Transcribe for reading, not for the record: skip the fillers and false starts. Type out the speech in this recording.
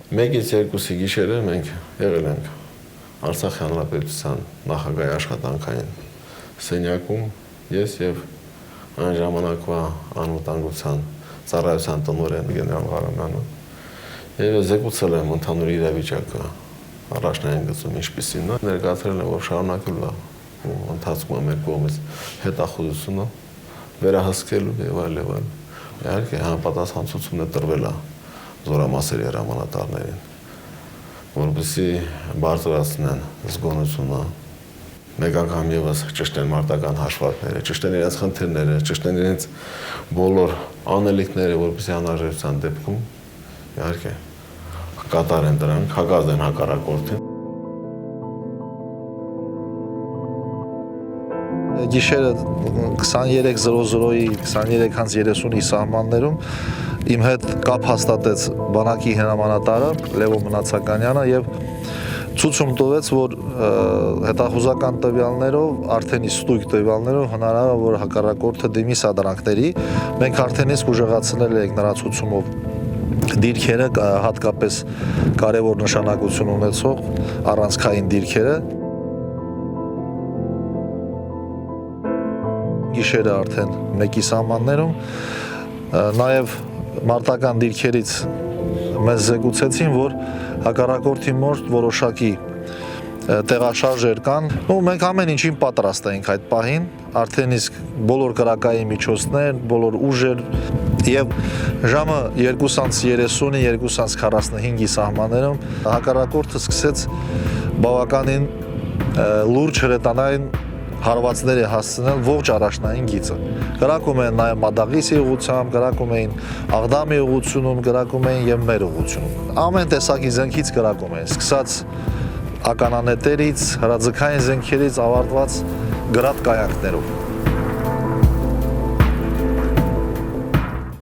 Մեկից երկուսի գիշերը մենք եղել ենք Արցախի Հանրապետության նախագահի աշխատանքային սենյակում, ես եւ այն ժամանակվա անվտանգության ծառայության տնօրեն գեներալ Ղարամյանը, եւ զեկուցել եմ ընդհանուր իրավիճակը առաջնային գծում ինչպիսին է, ներկայացրել եմ, որ շարունակելու է ընթացքում մեր կողմից հետախուզությունը վերահսկելու եւ այլն։ Իհարկե համապատասխան է տրվել է զորամասերի հրամանատարներին, որպեսզի բարձրացնեն զգոնությունը, մեկ անգամ ևս ճշտեն մարտական հաշվարկները, ճշտեն իրենց խնդիրները, ճշտեն իրենց բոլոր անելիքները, որպեսզի անհրաժեշտության դեպքում իհարկե կատարեն դրանք, հակազդեն հակառակորդին։ Գիշերը 23:00-ի 23:30-ի սահմաններում իմ հետ կապ հաստատեց բանակի հրամանատարը Լևո Մնացականյանը եւ ցույց տվեց, որ հետախուզական տվյալներով, արդեն ստույգ տվյալներով հնարավոր է, որ հակառակորդը դիմի սադրանքների։ Մենք արդեն իսկ ուժեղացնել ենք նրա ցուցումով դիրքերը, հատկապես կարևոր նշանակություն ունեցող առանցքային դիրքերը։ Գիշերը արդեն մեկի սահմաններում, նաև մարտական դիրքերից մեզ զեկուցեցին, որ հակառակորդի մոտ որոշակի տեղաշարժեր կան, ու մենք ամեն ինչին պատրաստ ենք այդ պահին, արդեն իսկ բոլոր կրակային միջոցներ, բոլոր ուժեր, եւ ժամը 2:30-ի 2:45-ի սահմաններում հակառակորդը սկսեց բավականին լուրջ հրետանային հարվածներ է հասցնել ողջ առաջնային գիծը։ Կրակում են նաև Մադաղիսի ուղղությամբ, կրակում էին Աղդամի ուղղությունում, կրակում էին եւ մեր ուղղությունում։ Ամեն տեսակի զենքից կրակում են, սկսած ականանետերից, հրաձգային զենքերից ավարտված գրադ կայանքներով։